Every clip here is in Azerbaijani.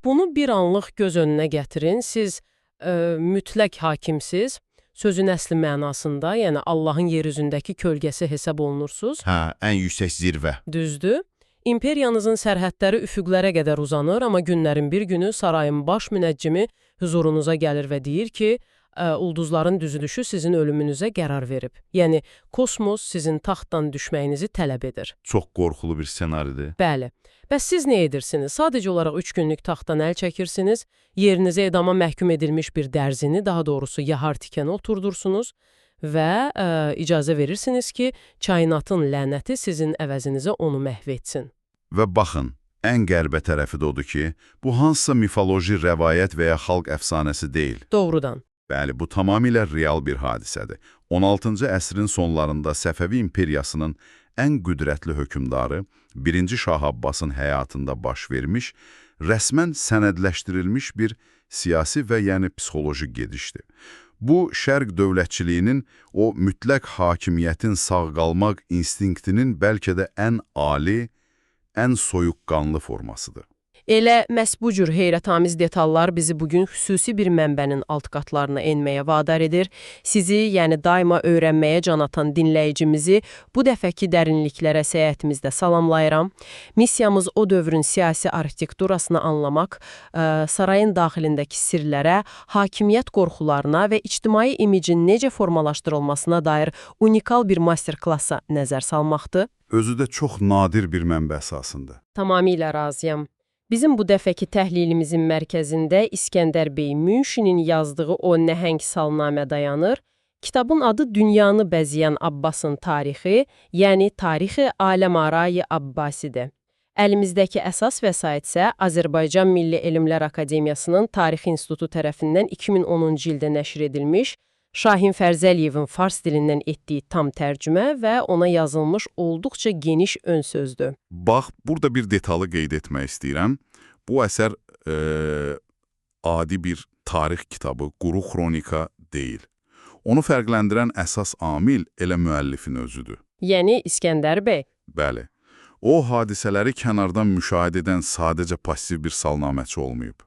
bunu bir anlıq göz önünə gətirin. Siz mütləq hakimsiz, sözün əsli mənasında, yəni Allahın yer üzündəki kölgəsi hesab olunursunuz. Hə, ən yüksək zirvə. Düzdür. İmperiyanızın sərhədləri üfüqlərə qədər uzanır, amma günlərin bir günü sarayın baş münəccimi huzurunuza gəlir və deyir ki, ulduzların düzülüşü sizin ölümünüzə qərar verib. Yəni, kosmos sizin taxtdan düşməyinizi tələb edir. Çox qorxulu bir ssenaridir. Bəli. Bəs siz nə edirsiniz? Sadəcə olaraq 3 günlük taxtdan əl çəkirsiniz, yerinizə edama məhkum edilmiş bir dərzini, daha doğrusu yahar tikəni oturdursunuz və icazə verirsiniz ki, kainatın lənəti sizin əvəzinizə onu məhv etsin. Və baxın, ən qəribə tərəfi də odur ki, bu hansısa mifoloji, rəvayət və ya xalq əfsanəsi deyil. Doğrudan. Bəli, bu tamamilə real bir hadisədir. 16-cı əsrin sonlarında Səfəvi imperiyasının ən qüdrətli hökümdarı 1-ci Şah Abbasın həyatında baş vermiş, rəsmən sənədləşdirilmiş bir siyasi və yəni psixoloji gedişdir. Bu, şərq dövlətçiliyinin, o mütləq hakimiyyətin sağ qalmaq instinktinin bəlkə də ən ali, ən soyuqqanlı formasıdır. Elə məhz bu cür heyrətamiz detallar bizi bugün xüsusi bir mənbənin alt qatlarına enməyə vadar edir. Sizi, yəni daima öyrənməyə can atan dinləyicimizi bu dəfəki dərinliklərə səyahətimizdə salamlayıram. Missiyamız o dövrün siyasi arxitekturasını anlamaq, sarayın daxilindəki sirlərə, hakimiyyət qorxularına və ictimai imicin necə formalaşdırılmasına dair unikal bir master-klassa nəzər salmaqdır. Özü də çox nadir bir mənbə əsasında. Tamamilə razıyam. Bizim bu dəfəki təhlilimizin mərkəzində İskəndər bəy Münşinin yazdığı o nəhəng salnamə dayanır. Kitabın adı Dünyanı bəzəyən Abbasın tarixi, yəni Tarixi Aləm-Arayı Abbasidir. Əlimizdəki əsas vəsait isə Azərbaycan Milli Elmlər Akademiyasının Tarix İnstitutu tərəfindən 2010-cu ildə nəşr edilmiş, Şahin Fərzəliyevin fars dilindən etdiyi tam tərcümə və ona yazılmış olduqca geniş ön sözdür. Bax, burada bir detalı qeyd etmək istəyirəm. Bu əsər adi bir tarix kitabı, quru xronika deyil. Onu fərqləndirən əsas amil elə müəllifin özüdür. Yəni İskəndər bəy. Bəli. O, hadisələri kənardan müşahidə edən sadəcə passiv bir salnaməçi olmayıb.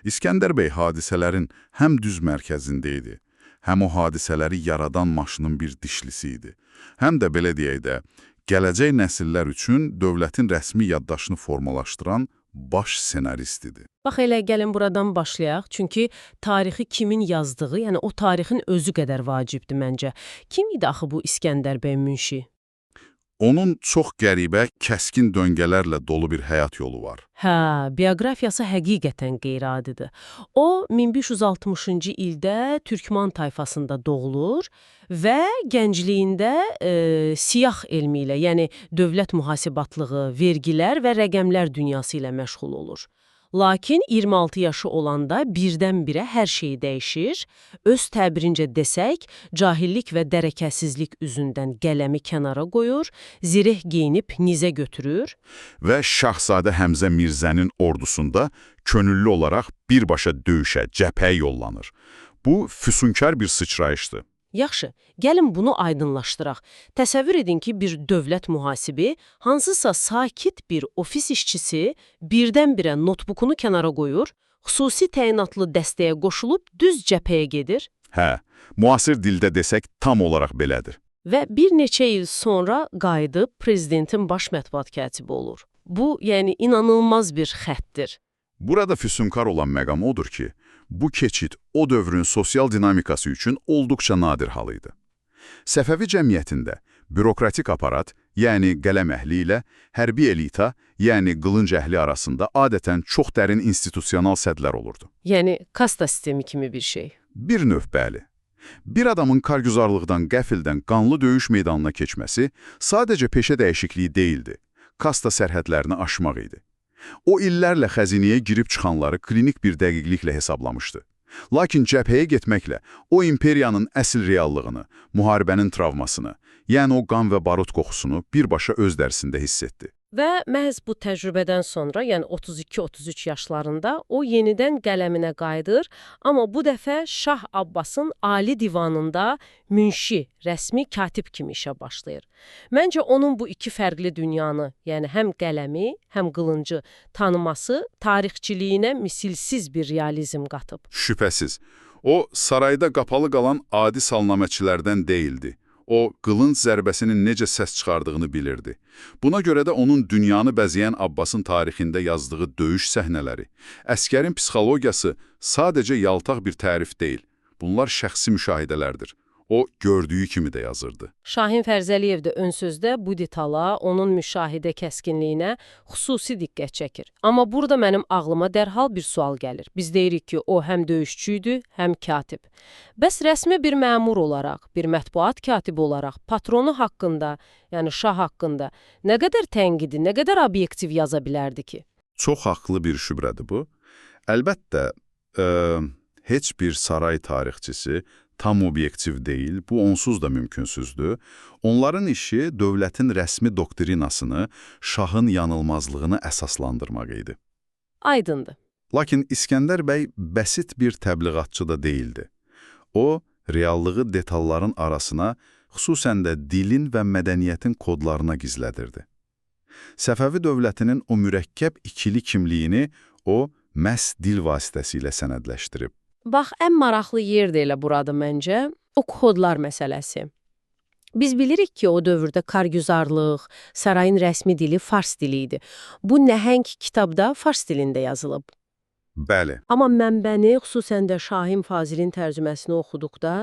İskəndər bəy hadisələrin həm düz mərkəzində idi, həm o hadisələri yaradan maşının bir dişlisi idi. Həm də belə deyək də, gələcək nəsillər üçün dövlətin rəsmi yaddaşını formalaşdıran baş senarist idi. Bax elə gəlin buradan başlayaq, çünki tarixi kimin yazdığı, yəni o tarixin özü qədər vacibdir məncə. Kim idi axı bu İskəndər bəy Münşi? Onun çox qəribə, kəskin döngələrlə dolu bir həyat yolu var. Hə, bioqrafiyası həqiqətən qeyri-adidir. O, 1560-cı ildə Türkman tayfasında doğulur və gəncliyində siyah elmi ilə, yəni dövlət mühasibatlığı, vergilər və rəqəmlər dünyası ilə məşğul olur. Lakin 26 yaşı olanda birdən-birə hər şey dəyişir, öz təbirincə desək, cahillik və dərəkəsizlik üzündən qələmi kənara qoyur, zireh geyinib nizə götürür və Şahzadə Həmzə Mirzənin ordusunda könüllü olaraq birbaşa döyüşə, cəbhəyə yollanır. Bu, füsunkar bir sıçrayışdır. Yaxşı, gəlin bunu aydınlaşdıraq. Təsəvvür edin ki, bir dövlət mühasibi, hansısa sakit bir ofis işçisi birdən-birə notbukunu kənara qoyur, xüsusi təyinatlı dəstəyə qoşulub düz cəbhəyə gedir. Hə, müasir dildə desək tam olaraq belədir. Və bir neçə il sonra qayıdıb prezidentin baş mətbuat katibi olur. Bu, yəni inanılmaz bir xəttdir. Burada füsunkar olan məqam odur ki, bu keçid o dövrün sosial dinamikası üçün olduqca nadir hal idi. Səfəvi cəmiyyətində bürokratik aparat, yəni qələm əhli ilə hərbi elita, yəni qılınc əhli arasında adətən çox dərin institusional sədlər olurdu. Yəni kasta sistemi kimi bir şey. Bir növ bəli. Bir adamın kargüzarlıqdan qəfildən qanlı döyüş meydanına keçməsi sadəcə peşə dəyişikliyi deyildi, kasta sərhədlərini aşmaq idi. O illərlə xəzinəyə girib çıxanları klinik bir dəqiqliklə hesablamışdı. Lakin cəbhəyə getməklə o imperiyanın əsl reallığını, müharibənin travmasını, yəni o qan və barut qoxusunu birbaşa öz dərsində hiss etdi. Və məhz bu təcrübədən sonra, yəni 32-33 yaşlarında o yenidən qələminə qayıdır, amma bu dəfə Şah Abbasın Ali Divanında münşi, rəsmi katib kimi işə başlayır. Məncə onun bu iki fərqli dünyanı, yəni həm qələmi, həm qılıncı tanıması tarixçiliyinə misilsiz bir realizm qatıb. Şübhəsiz. O, sarayda qapalı qalan adi salnaməçilərdən deyildi. O, qılınc zərbəsinin necə səs çıxardığını bilirdi. Buna görə də onun dünyanı bəzəyən Abbasın tarixində yazdığı döyüş səhnələri, əskərin psixologiyası sadəcə yaltaq bir tərif deyil. Bunlar şəxsi müşahidələrdir. O, gördüyü kimi də yazırdı. Şahin Fərzəliyev də ön sözdə bu detala, onun müşahidə kəskinliyinə xüsusi diqqət çəkir. Amma burada mənim ağlıma dərhal bir sual gəlir. Biz deyirik ki, o həm döyüşçü idi, həm katib. Bəs rəsmi bir məmur olaraq, bir mətbuat katibi olaraq patronu haqqında, yəni şah haqqında nə qədər tənqidi, nə qədər obyektiv yaza bilərdi ki? Çox haqlı bir şübhədir bu. Əlbəttə, heç bir saray tarixçisi tam obyektiv deyil, bu onsuz da mümkünsüzdür. Onların işi dövlətin rəsmi doktrinasını, şahın yanılmazlığını əsaslandırmaq idi. Aydındır. Lakin İskəndər bəy bəsit bir təbliğatçı da değildi. O, reallığı detalların arasına, xüsusən də dilin və mədəniyyətin kodlarına gizlədirdi. Səfəvi dövlətinin o mürəkkəb ikili kimliyini o, məhz dil vasitəsilə sənədləşdirib. Bax, ən maraqlı yer də elə buradır məncə, o kodlar məsələsi. Biz bilirik ki, o dövrdə kargüzarlıq, sarayın rəsmi dili fars dili idi. Bu nəhəng kitabda fars dilində yazılıb. Bəli. Amma mənbəni, xüsusən də Şahin Fazilin tərcüməsini oxuduqda,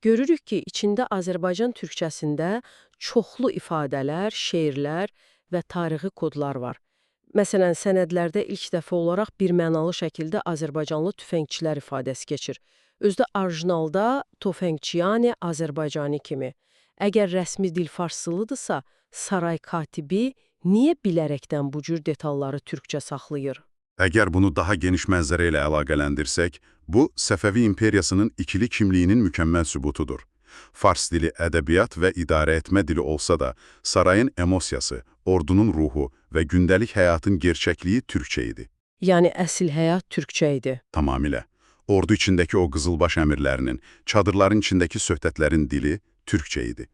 görürük ki, içində Azərbaycan türkçəsində çoxlu ifadələr, şeirlər və tarixi kodlar var. Məsələn, sənədlərdə ilk dəfə olaraq bir mənalı şəkildə Azərbaycanlı tüfəngçilər ifadəsi keçir. Özdə orijinalda tüfəngçiyani Azərbaycani kimi. Əgər rəsmi dil farslıdırsa, saray katibi niyə bilərəkdən bu cür detalları türkçə saxlayır? Əgər bunu daha geniş mənzərə ilə əlaqələndirsək, bu Səfəvi imperiyasının ikili kimliyinin mükəmməl sübutudur. Fars dili ədəbiyyat və idarə etmə dili olsa da, sarayın emosiyası, ordunun ruhu və gündəlik həyatın gerçəkliyi türkçə idi. Yəni əsl həyat türkçə idi. Tamamilə. Ordu içindəki o qızılbaş əmirlərinin, çadırların içindəki söhbətlərin dili türkçə idi.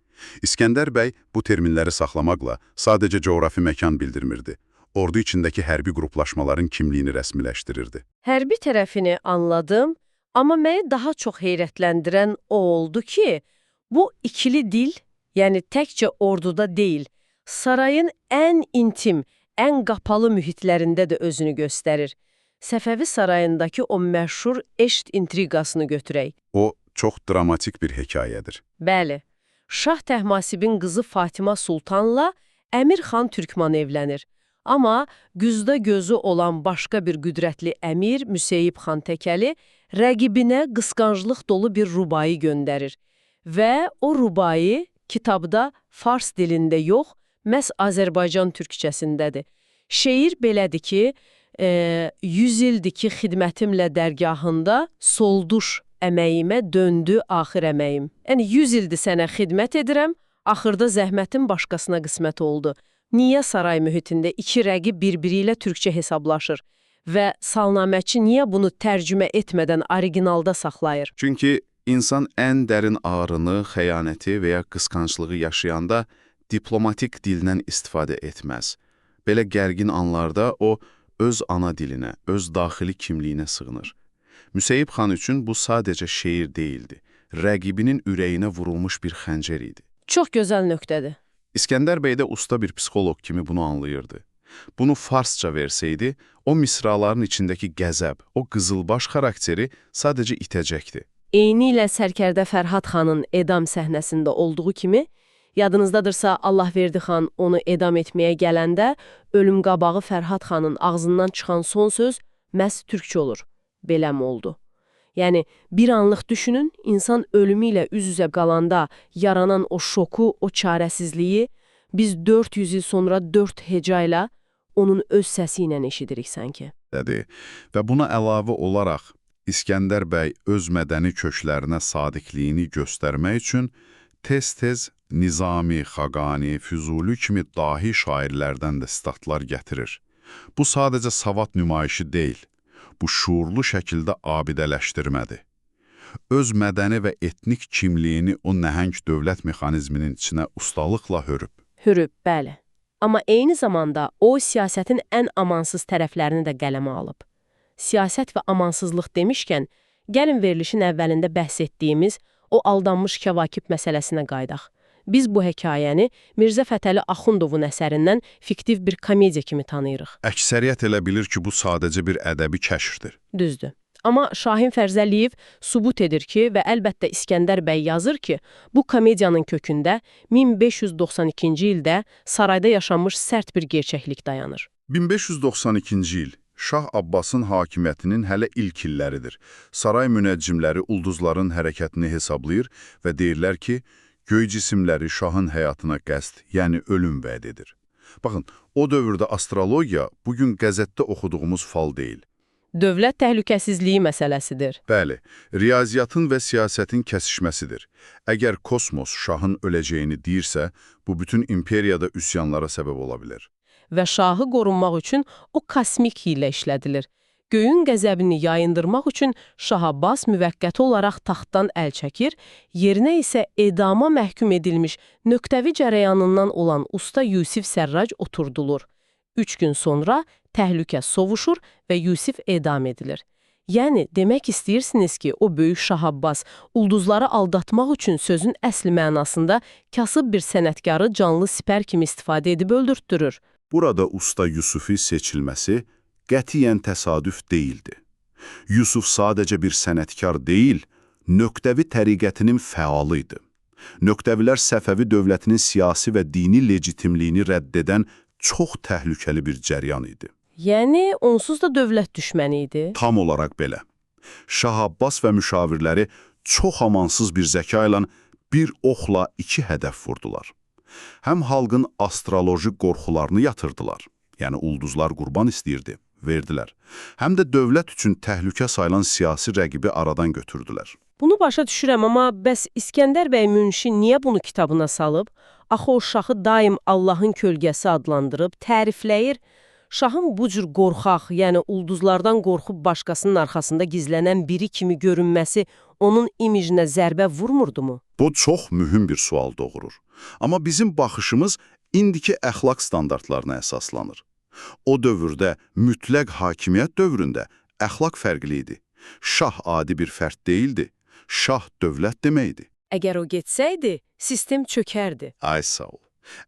İskəndər bəy bu terminləri saxlamaqla sadəcə coğrafi məkan bildirmirdi. Ordu içindəki hərbi qruplaşmaların kimliyini rəsmiləşdirirdi. Hərbi tərəfini anladım, amma məni daha çox heyrətləndirən o oldu ki, bu ikili dil, yəni təkcə orduda deyil, sarayın ən intim, ən qapalı mühitlərində də özünü göstərir. Səfəvi sarayındakı o məşhur eşq intriqasını götürək. O, çox dramatik bir hekayədir. Bəli, Şah Təhmasibin qızı Fatima Sultanla Əmir xan Türkman evlənir. Amma güzdə gözü olan başqa bir qüdrətli əmir Müseyib xan Təkəli rəqibinə qısqanclıq dolu bir rubai göndərir. Və o rubai kitabda fars dilində yox, məhz Azərbaycan türkçəsindədir. Şeir belədir ki, 100 ildir ki xidmətimlə dərgahında solduş əməyimə döndü axır əməyim. Yəni 100 ildir sənə xidmət edirəm, axırda zəhmətim başqasına qismət oldu. Niyə saray mühitində iki rəqib bir-biri ilə türkçə hesablaşır və salnaməçi niyə bunu tərcümə etmədən originalda saxlayır? Çünki insan ən dərin ağrını, xəyanəti və ya qısqanclığı yaşayanda diplomatik dildən istifadə etməz. Belə gərgin anlarda o, öz ana dilinə, öz daxili kimliyinə sığınır. Müseyib xan üçün bu sadəcə şeir deyildi. Rəqibinin ürəyinə vurulmuş bir xəncər idi. Çox gözəl nöqtədir. İskəndər bəy də usta bir psixoloq kimi bunu anlayırdı. Bunu farsça versəydi, o misraların içindəki qəzəb, o qızılbaş xarakteri sadəcə itəcəkdi. Eynilə Sərkərdə Fərhad xanın edam səhnəsində olduğu kimi, yadınızdadırsa Allahverdi xan onu edam etməyə gələndə, ölüm qabağı Fərhad xanın ağzından çıxan son söz məhz türkçə olur. Beləm oldu. Yəni, bir anlıq düşünün, insan ölümü ilə üz-üzə qalanda yaranan o şoku, o çarəsizliyi biz 400 il sonra 4 heca ilə onun öz səsi ilə eşidirik sanki. Dedi. Və buna əlavə olaraq İskəndər bəy öz mədəni köklərinə sadiqliyini göstərmək üçün Tez-tez Nizami, Xaqani, Füzuli kimi dahi şairlərdən də statlar gətirir. Bu sadəcə savad nümayişi deyil, bu şuurlu şəkildə abidələşdirmədir. Öz mədəni və etnik kimliyini o nəhəng dövlət mexanizminin içinə ustalıqla hörüb. Hürüb, bəli. Amma eyni zamanda o siyasətin ən amansız tərəflərini də qələmə alıb. Siyasət və amansızlıq demişkən, gəlin verilişin əvvəlində bəhs etdiyimiz o aldanmış Kəvakib məsələsinə qaydaq. Biz bu hekayəni Mirzə Fətəli Axundovun əsərindən fiktiv bir komediya kimi tanıyırıq. Əksəriyyət elə bilir ki, bu sadəcə bir ədəbi kəşfdir. Düzdür. Amma Şahin Fərzəliyev sübut edir ki və əlbəttə İskəndər bəy yazır ki, bu komediyanın kökündə 1592-ci ildə sarayda yaşanmış sərt bir gerçəklik dayanır. 1592-ci il Şah Abbasın hakimiyyətinin hələ ilk illəridir. Saray münəccimləri ulduzların hərəkətini hesablayır və deyirlər ki, göy cisimləri şahın həyatına qəsd, yəni ölüm vəd edir. Baxın, o dövrdə astrologiya bugün qəzetdə oxuduğumuz fal deyil. Dövlət təhlükəsizliyi məsələsidir. Bəli, riyaziyyatın və siyasətin kəsişməsidir. Əgər kosmos şahın öləcəyini deyirsə, bu bütün imperiyada üsyanlara səbəb ola bilər. Və şahı qorunmaq üçün o kosmik hiylə işlədilir. Göyün qəzəbini yayındırmaq üçün Şah Abbas müvəqqəti olaraq taxtdan əl çəkir, yerinə isə edama məhkum edilmiş nöqtəvi cərəyanından olan usta Yusif Sərrac oturdulur. 3 gün sonra təhlükə sovuşur və Yusif edam edilir. Yəni, demək istəyirsiniz ki, o böyük Şah Abbas ulduzları aldatmaq üçün sözün əsli mənasında kasıb bir sənətkarı canlı sipər kimi istifadə edib öldürtdürür. Burada usta Yusufi seçilməsi qətiyyən təsadüf deyildi. Yusuf sadəcə bir sənətkar deyil, nöqtəvi təriqətinin fəalı idi. Nöqtəvilər Səfəvi dövlətinin siyasi və dini legitimliyini rədd edən çox təhlükəli bir cəryan idi. Yəni, onsuz da dövlət düşməni idi. Tam olaraq belə. Şah Abbas və müşavirləri çox amansız bir zəka ilə bir oxla 2 hədəf vurdular. Həm xalqın astroloji qorxularını yatırdılar, yəni ulduzlar qurban istəyirdi, verdilər. Həm də dövlət üçün təhlükə sayılan siyasi rəqibi aradan götürdülər. Bunu başa düşürəm, amma bəs İskəndər bəy Münşi niyə bunu kitabına salıb? Axı o şahı daim Allahın kölgəsi adlandırıb, tərifləyir. Şahın bu cür qorxaq, yəni ulduzlardan qorxub başqasının arxasında gizlənən biri kimi görünməsi onun imijinə zərbə vurmurdumu? Bu çox mühüm bir sual doğurur. Amma bizim baxışımız indiki əxlaq standartlarına əsaslanır. O dövrdə, mütləq hakimiyyət dövründə əxlaq fərqli idi. Şah adi bir fərd deyildi, şah dövlət deməkdir. Əgər o getsəydi, sistem çökərdi. Ay sağ ol.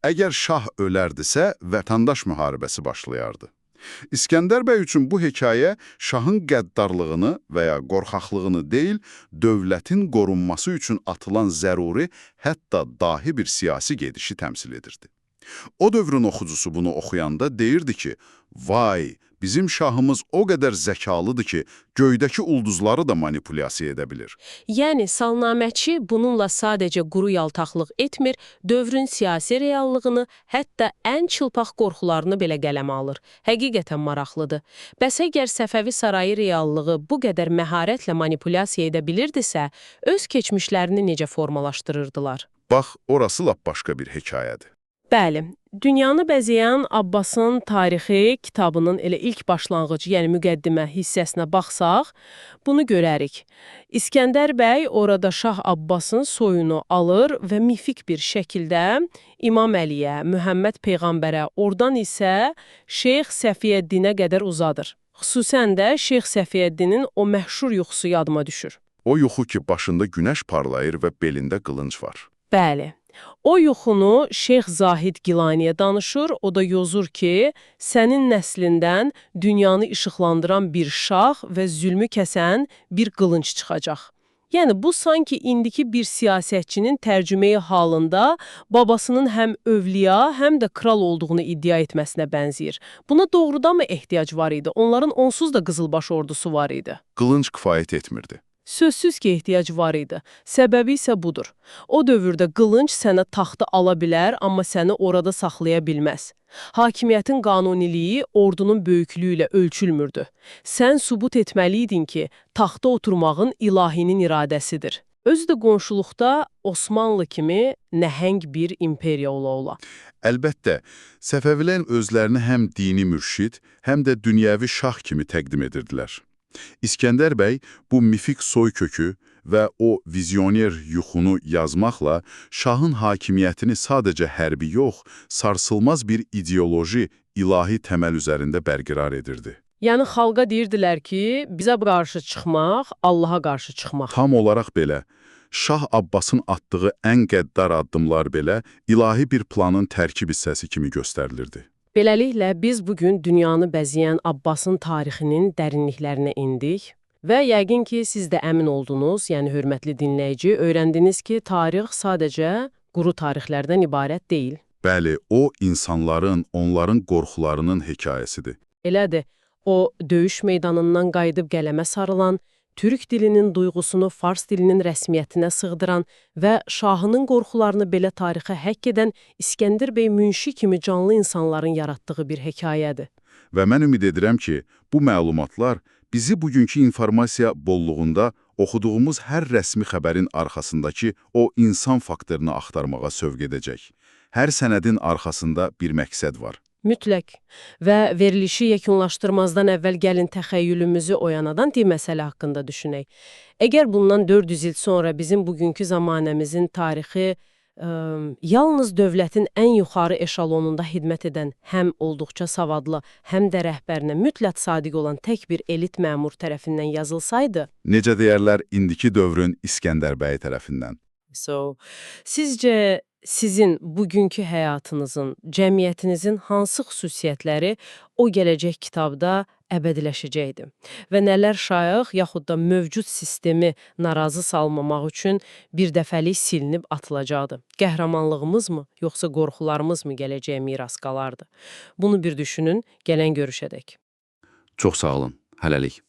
Əgər şah ölərdisə, vətəndaş müharibəsi başlayardı. İskəndər bəy üçün bu hekayə şahın qəddarlığını və ya qorxaqlığını deyil, dövlətin qorunması üçün atılan zəruri, hətta dahi bir siyasi gedişi təmsil edirdi. O dövrün oxucusu bunu oxuyanda deyirdi ki, vay, bizim şahımız o qədər zəkalıdır ki, göydəki ulduzları da manipulyasiya edə bilir. Yəni, salnaməçi bununla sadəcə quru yaltaqlıq etmir, dövrün siyasi reallığını, hətta ən çılpaq qorxularını belə qələmə alır. Həqiqətən maraqlıdır. Bəs əgər Səfəvi sarayı reallığı bu qədər məharətlə manipulyasiya edə bilirdisə, öz keçmişlərini necə formalaşdırırdılar? Bax, orası lap başqa bir hekayədir. Bəli, dünyanı bəzəyən Abbasın tarixi kitabının elə ilk başlanğıc, yəni müqəddimə hissəsinə baxsaq, bunu görərik. İskəndər bəy orada Şah Abbasın soyunu alır və mifik bir şəkildə İmam Əliyə, Mühəmməd Peyğəmbərə, oradan isə Şeyx Səfiyyəddinə qədər uzadır. Xüsusən də Şeyx Səfiyyəddinin o məşhur yuxusu yadıma düşür. O yuxu ki, başında günəş parlayır və belində qılınc var. Bəli. O yuxunu Şeyx Zahid Gilaniyə danışır, o da yozur ki, sənin nəslindən dünyanı işıqlandıran bir şah və zülmü kəsən bir qılınc çıxacaq. Yəni, bu sanki indiki bir siyasətçinin tərcümeyi halında babasının həm övliya, həm də kral olduğunu iddia etməsinə bənzəyir. Buna doğrudan mı ehtiyac var idi? Onların onsuz da qızılbaş ordusu var idi. Qılınc kifayət etmirdi. Sözsüz ki, ehtiyac var idi. Səbəbi isə budur. O dövrdə qılınc sənə taxtı ala bilər, amma səni orada saxlaya bilməz. Hakimiyyətin qanuniliyi ordunun böyüklüyü ilə ölçülmürdü. Sən sübut etməliydin ki, taxta oturmağın ilahinin iradəsidir. Özü də qonşuluqda Osmanlı kimi nəhəng bir imperiya ola. Əlbəttə, Səfəvilərin özlərini həm dini mürşid, həm də dünyəvi şah kimi təqdim edirdilər. İskəndər bəy bu mifik soy kökü və o vizyoner yuxunu yazmaqla şahın hakimiyyətini sadəcə hərbi yox, sarsılmaz bir ideoloji, ilahi təməl üzərində bərqərar edirdi. Yəni xalqa deyirdilər ki, bizə qarşı çıxmaq, Allaha qarşı çıxmaq. Tam olaraq belə, Şah Abbasın atdığı ən qəddar addımlar belə ilahi bir planın tərkib hissəsi kimi göstərilirdi. Beləliklə, biz bugün dünyanı bəzəyən Abbasın tarixinin dərinliklərinə indik və yəqin ki, siz də əmin oldunuz, yəni hörmətli dinləyici, öyrəndiniz ki, tarix sadəcə quru tarixlərdən ibarət deyil. Bəli, o insanların, onların qorxularının hekayəsidir. Elədir, o döyüş meydanından qayıdıb qələmə sarılan, türk dilinin duyğusunu fars dilinin rəsmiyyətinə sığdıran və şahının qorxularını belə tarixə həkk edən İskəndər bəy Münşi kimi canlı insanların yaratdığı bir hekayədir. Və mən ümid edirəm ki, bu məlumatlar bizi bugünkü informasiya bolluğunda oxuduğumuz hər rəsmi xəbərin arxasındakı o insan faktorunu axtarmağa sövq edəcək. Hər sənədin arxasında bir məqsəd var. Mütləq. Və verilişi yekunlaşdırmazdan əvvəl gəlin təxəyyülümüzü oyanadan məsələ haqqında düşünək. Əgər bundan 400 il sonra bizim bugünkü zamanəmizin tarixi yalnız dövlətin ən yuxarı eşalonunda xidmət edən, həm olduqca savadlı, həm də rəhbərinə mütləq sadiq olan tək bir elit məmur tərəfindən yazılsaydı, Necə deyərlər, indiki dövrün İskəndər bəyi tərəfindən. Sizcə sizin bugünkü həyatınızın, cəmiyyətinizin hansı xüsusiyyətləri o gələcək kitabda əbədiləşəcəkdir? Və nələr şayıq yaxud da mövcud sistemi narazı salmamaq üçün bir dəfəlik silinib atılacaqdır? Qəhrəmanlığımızmı, yoxsa qorxularımızmı gələcəyə miras qalardı? Bunu bir düşünün, gələn görüşədək. Çox sağ olun, hələlik.